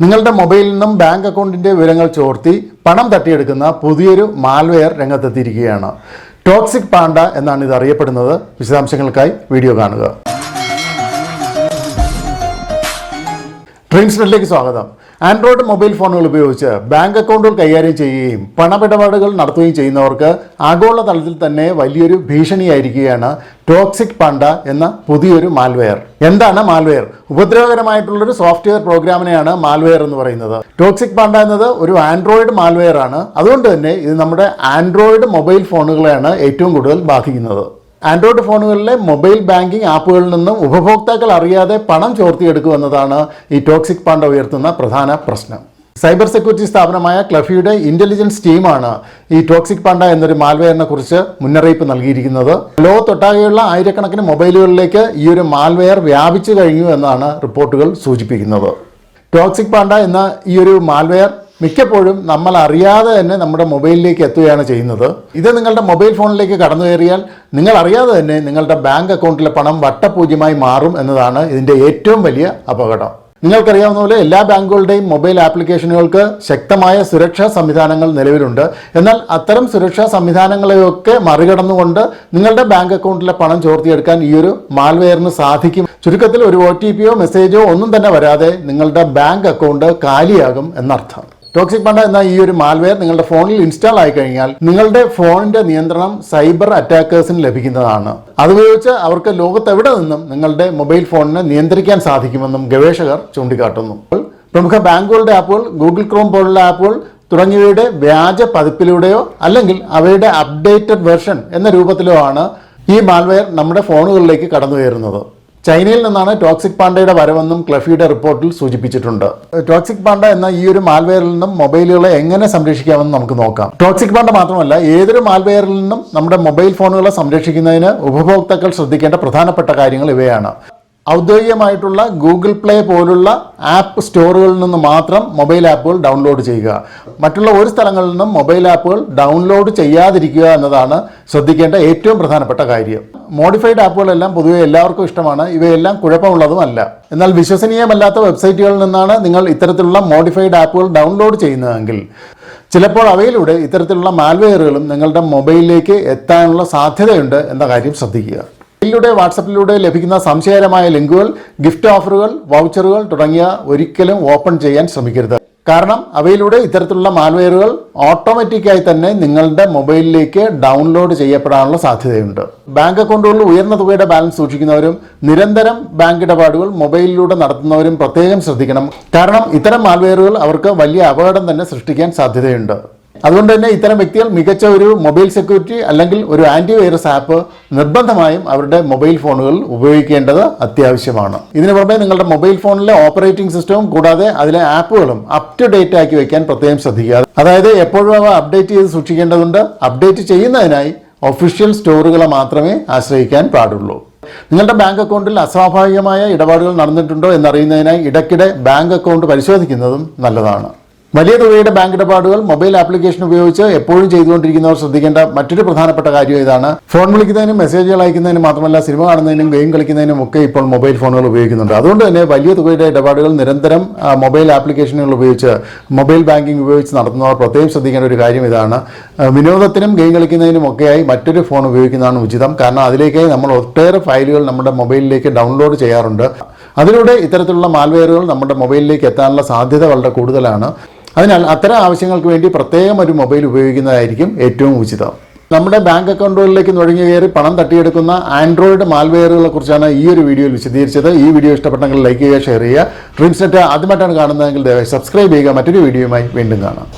നിങ്ങളുടെ മൊബൈലിൽ നിന്നും ബാങ്ക് അക്കൗണ്ടിൻ്റെ വിവരങ്ങൾ ചോർത്തി പണം തട്ടിയെടുക്കുന്ന പുതിയൊരു മാൽവെയർ രംഗത്തെത്തിയിരിക്കുകയാണ്. ടോക്സിക് പാണ്ട എന്നാണ് ഇത് അറിയപ്പെടുന്നത്. വിശദാംശങ്ങൾക്കായി വീഡിയോ കാണുക. ഡ്രീംസ്നെറ്റിലേക്ക് സ്വാഗതം. ആൻഡ്രോയിഡ് മൊബൈൽ ഫോണുകൾ ഉപയോഗിച്ച് ബാങ്ക് അക്കൗണ്ടുകൾ കൈകാര്യം ചെയ്യുകയും പണമിടപാടുകൾ നടത്തുകയും ചെയ്യുന്നവർക്ക് ആഗോളതലത്തിൽ തന്നെ വലിയൊരു ഭീഷണിയായിരിക്കുകയാണ് ടോക്സിക് പാണ്ട എന്ന പുതിയൊരു മാൽവെയർ. എന്താണ് മാൽവെയർ? ഉപദ്രവകരമായിട്ടുള്ളൊരു സോഫ്റ്റ്വെയർ പ്രോഗ്രാമിനെയാണ് മാൽവെയർ എന്ന് പറയുന്നത്. ടോക്സിക് പാണ്ട എന്നത് ഒരു ആൻഡ്രോയിഡ് മാൽവെയർ ആണ്. അതുകൊണ്ട് തന്നെ ഇത് നമ്മുടെ ആൻഡ്രോയിഡ് മൊബൈൽ ഫോണുകളെയാണ് ഏറ്റവും കൂടുതൽ ബാധിക്കുന്നത്. ആൻഡ്രോയിഡ് ഫോണുകളിലെ മൊബൈൽ ബാങ്കിംഗ് ആപ്പുകളിൽ നിന്നും ഉപഭോക്താക്കൾ അറിയാതെ പണം ചോർത്തിയെടുക്കുമെന്നതാണ് ഈ ടോക്സിക് പാണ്ട ഉയർത്തുന്ന പ്രധാന പ്രശ്നം. സൈബർ സെക്യൂരിറ്റി സ്ഥാപനമായ ക്ലഫിയുടെ ഇന്റലിജൻസ് ടീമാണ് ഈ ടോക്സിക് പാണ്ട എന്നൊരു മാൽവെയറിനെ കുറിച്ച് മുന്നറിയിപ്പ് നൽകിയിരിക്കുന്നത്. ലോകത്തൊട്ടാകെയുള്ള ആയിരക്കണക്കിന് മൊബൈലുകളിലേക്ക് ഈ ഒരു മാൽവെയർ വ്യാപിച്ചു കഴിഞ്ഞു എന്നാണ് റിപ്പോർട്ടുകൾ സൂചിപ്പിക്കുന്നത്. ടോക്സിക് പാണ്ട എന്ന ഈ ഒരു മാൽവെയർ മിക്കപ്പോഴും നമ്മൾ അറിയാതെ തന്നെ നമ്മുടെ മൊബൈലിലേക്ക് എത്തുകയാണ് ചെയ്യുന്നത്. ഇത് നിങ്ങളുടെ മൊബൈൽ ഫോണിലേക്ക് കടന്നു കയറിയാൽ നിങ്ങൾ അറിയാതെ തന്നെ നിങ്ങളുടെ ബാങ്ക് അക്കൗണ്ടിലെ പണം വട്ടപൂജ്യമായി മാറും എന്നതാണ് ഇതിൻ്റെ ഏറ്റവും വലിയ അപകടം. നിങ്ങൾക്കറിയാവുന്ന പോലെ എല്ലാ ബാങ്കുകളുടെയും മൊബൈൽ ആപ്ലിക്കേഷനുകൾക്ക് ശക്തമായ സുരക്ഷാ സംവിധാനങ്ങൾ നിലവിലുണ്ട്. എന്നാൽ അത്തരം സുരക്ഷാ സംവിധാനങ്ങളെയൊക്കെ മറികടന്നുകൊണ്ട് നിങ്ങളുടെ ബാങ്ക് അക്കൗണ്ടിലെ പണം ചോർത്തിയെടുക്കാൻ ഈ ഒരു മാൽവെയറിന് സാധിക്കും. ചുരുക്കത്തിൽ ഒരു OTPയോ മെസ്സേജോ ഒന്നും തന്നെ വരാതെ നിങ്ങളുടെ ബാങ്ക് അക്കൗണ്ട് കാലിയാകും എന്നർത്ഥം. ടോക്സിക് പാണ്ട എന്ന ഈ ഒരു മാൽവെയർ നിങ്ങളുടെ ഫോണിൽ ഇൻസ്റ്റാൾ ആയി കഴിഞ്ഞാൽ നിങ്ങളുടെ ഫോണിന്റെ നിയന്ത്രണം സൈബർ അറ്റാക്കേഴ്സിന് ലഭിക്കുന്നതാണ്. അതുപയോഗിച്ച് അവർക്ക് ലോകത്തെവിടെ നിന്നും നിങ്ങളുടെ മൊബൈൽ ഫോണിനെ നിയന്ത്രിക്കാൻ സാധിക്കുമെന്നും ഗവേഷകർ ചൂണ്ടിക്കാട്ടുന്നു. പ്രമുഖ ബാങ്കുകളുടെ ആപ്പുകൾ, ഗൂഗിൾ ക്രോം പോലുള്ള ആപ്പുകൾ തുടങ്ങിയവയുടെ വ്യാജ പതിപ്പിലൂടെയോ അല്ലെങ്കിൽ അവയുടെ അപ്ഡേറ്റഡ് വെർഷൻ എന്ന രൂപത്തിലോ ആണ് ഈ മാൽവെയർ നമ്മുടെ ഫോണുകളിലേക്ക് കടന്നു കയറുന്നത്. ചൈനയിൽ നിന്നാണ് ടോക്സിക് പാണ്ടയുടെ വരവെന്നും ക്ലഫിയുടെ റിപ്പോർട്ടിൽ സൂചിപ്പിച്ചിട്ടുണ്ട്. ടോക്സിക് പാണ്ട എന്ന ഈ ഒരു മാൽവെയറിൽ നിന്നും മൊബൈലുകളെ എങ്ങനെ സംരക്ഷിക്കാമെന്ന് നമുക്ക് നോക്കാം. ടോക്സിക് പാണ്ട മാത്രമല്ല, ഏതൊരു മാൽവെയറിൽ നിന്നും നമ്മുടെ മൊബൈൽ ഫോണുകളെ സംരക്ഷിക്കുന്നതിന് ഉപഭോക്താക്കൾ ശ്രദ്ധിക്കേണ്ട പ്രധാനപ്പെട്ട കാര്യങ്ങൾ ഇവയാണ്. ഔദ്യോഗികമായിട്ടുള്ള ഗൂഗിൾ പ്ലേ പോലുള്ള ആപ്പ് സ്റ്റോറുകളിൽ നിന്ന് മാത്രം മൊബൈൽ ആപ്പുകൾ ഡൗൺലോഡ് ചെയ്യുക. മറ്റുള്ള ഒരു സ്ഥലങ്ങളിൽ നിന്നും മൊബൈൽ ആപ്പുകൾ ഡൗൺലോഡ് ചെയ്യാതിരിക്കുക എന്നതാണ് ശ്രദ്ധിക്കേണ്ട ഏറ്റവും പ്രധാനപ്പെട്ട കാര്യം. മോഡിഫൈഡ് ആപ്പുകളെല്ലാം പൊതുവെ എല്ലാവർക്കും ഇഷ്ടമാണ്. ഇവയെല്ലാം കുഴപ്പമുള്ളതുമല്ല. എന്നാൽ വിശ്വസനീയമല്ലാത്ത വെബ്സൈറ്റുകളിൽ നിന്നാണ് നിങ്ങൾ ഇത്തരത്തിലുള്ള മോഡിഫൈഡ് ആപ്പുകൾ ഡൗൺലോഡ് ചെയ്യുന്നതെങ്കിൽ ചിലപ്പോൾ അവയിലൂടെ ഇത്തരത്തിലുള്ള മാൽവെയറുകളും നിങ്ങളുടെ മൊബൈലിലേക്ക് എത്താനുള്ള സാധ്യതയുണ്ട് എന്ന കാര്യം ശ്രദ്ധിക്കുക. ഇതിലൂടെ വാട്സപ്പിലൂടെ ലഭിക്കുന്ന സംശയകരമായ ലിങ്കുകൾ, ഗിഫ്റ്റ് ഓഫറുകൾ, വൗച്ചറുകൾ തുടങ്ങിയ ഒരിക്കലും ഓപ്പൺ ചെയ്യാൻ ശ്രമിക്കരുത്. കാരണം അവയിലൂടെ ഇത്തരത്തിലുള്ള മാൽവെയറുകൾ ഓട്ടോമാറ്റിക്കായി തന്നെ നിങ്ങളുടെ മൊബൈലിലേക്ക് ഡൗൺലോഡ് ചെയ്യപ്പെടാനുള്ള സാധ്യതയുണ്ട്. ബാങ്ക് അക്കൗണ്ടുകളിൽ ഉയർന്ന തുകയുടെ ബാലൻസ് സൂക്ഷിക്കുന്നവരും നിരന്തരം ബാങ്ക് ഇടപാടുകൾ മൊബൈലിലൂടെ നടത്തുന്നവരും പ്രത്യേകം ശ്രദ്ധിക്കണം. കാരണം ഇത്തരം മാൽവെയറുകൾ അവർക്ക് വലിയ അപകടം തന്നെ സൃഷ്ടിക്കാൻ സാധ്യതയുണ്ട്. അതുകൊണ്ട് തന്നെ ഇത്തരം വ്യക്തികൾ മികച്ച ഒരു മൊബൈൽ സെക്യൂരിറ്റി അല്ലെങ്കിൽ ഒരു ആൻറ്റിവൈറസ് ആപ്പ് നിർബന്ധമായും അവരുടെ മൊബൈൽ ഫോണുകളിൽ ഉപയോഗിക്കേണ്ടത് അത്യാവശ്യമാണ്. ഇതിനു പുറമെ നിങ്ങളുടെ മൊബൈൽ ഫോണിലെ ഓപ്പറേറ്റിംഗ് സിസ്റ്റവും കൂടാതെ അതിലെ ആപ്പുകളും അപ് ടു ഡേറ്റ് ആക്കി വയ്ക്കാൻ പ്രത്യേകം ശ്രദ്ധിക്കുക. അതായത് എപ്പോഴും അവ അപ്ഡേറ്റ് ചെയ്ത് സൂക്ഷിക്കേണ്ടതുണ്ട്. അപ്ഡേറ്റ് ചെയ്യുന്നതിനായി ഒഫീഷ്യൽ സ്റ്റോറുകളെ മാത്രമേ ആശ്രയിക്കാൻ പാടുള്ളൂ. നിങ്ങളുടെ ബാങ്ക് അക്കൗണ്ടിൽ അസ്വാഭാവികമായ ഇടപാടുകൾ നടന്നിട്ടുണ്ടോ എന്നറിയുന്നതിനായി ഇടയ്ക്കിടെ ബാങ്ക് അക്കൗണ്ട് പരിശോധിക്കുന്നതും നല്ലതാണ്. വലിയ തുകയുടെ ബാങ്ക് ഇടപാടുകൾ മൊബൈൽ ആപ്ലിക്കേഷൻ ഉപയോഗിച്ച് എപ്പോഴും ചെയ്തുകൊണ്ടിരിക്കുന്നവർ ശ്രദ്ധിക്കേണ്ട മറ്റൊരു പ്രധാനപ്പെട്ട കാര്യം ഇതാണ്. ഫോൺ വിളിക്കുന്നതിനും മെസ്സേജുകൾ അയക്കുന്നതിനും മാത്രമല്ല സിനിമ കാണുന്നതിനും ഗെയിം കളിക്കുന്നതിനും ഒക്കെ ഇപ്പോൾ മൊബൈൽ ഫോണുകൾ ഉപയോഗിക്കുന്നുണ്ട്. അതുകൊണ്ട് തന്നെ വലിയ തുകയുടെ ഇടപാടുകൾ നിരന്തരം മൊബൈൽ ആപ്ലിക്കേഷനുകൾ ഉപയോഗിച്ച് മൊബൈൽ ബാങ്കിംഗ് ഉപയോഗിച്ച് നടത്തുന്നവർ പ്രത്യേകം ശ്രദ്ധിക്കേണ്ട ഒരു കാര്യം ഇതാണ്. വിനോദത്തിനും ഗെയിം കളിക്കുന്നതിനും ഒക്കെയായി മറ്റൊരു ഫോൺ ഉപയോഗിക്കുന്നതാണ് ഉചിതം. കാരണം അതിലേക്കായി നമ്മൾ ഒട്ടേറെ ഫയലുകൾ നമ്മുടെ മൊബൈലിലേക്ക് ഡൗൺലോഡ് ചെയ്യാറുണ്ട്. അതിലൂടെ ഇത്തരത്തിലുള്ള മാൽവെയറുകൾ നമ്മുടെ മൊബൈലിലേക്ക് എത്താനുള്ള സാധ്യത വളരെ കൂടുതലാണ്. അതിനാൽ അത്തരം ആവശ്യങ്ങൾക്ക് വേണ്ടി പ്രത്യേകം ഒരു മൊബൈൽ ഉപയോഗിക്കുന്നതായിരിക്കും ഏറ്റവും ഉചിതം. നമ്മുടെ ബാങ്ക് അക്കൗണ്ടുകളിലേക്ക് നുഴഞ്ഞു കയറി പണം തട്ടിയെടുക്കുന്ന ആൻഡ്രോയിഡ് മാൽവെയറുകളെ കുറിച്ചാണ് ഈ ഒരു വീഡിയോയിൽ വിശദീകരിച്ചത്. ഈ വീഡിയോ ഇഷ്ടപ്പെട്ടെങ്കിൽ ലൈക്ക് ചെയ്യുക, ഷെയർ ചെയ്യുക. ഡ്രീംസ്നെറ്റ് ആദ്യമായിട്ടാണ് കാണുന്നതെങ്കിൽ ദയവായി സബ്സ്ക്രൈബ് ചെയ്യുക. മറ്റൊരു വീഡിയോയുമായി വീണ്ടും കാണാം.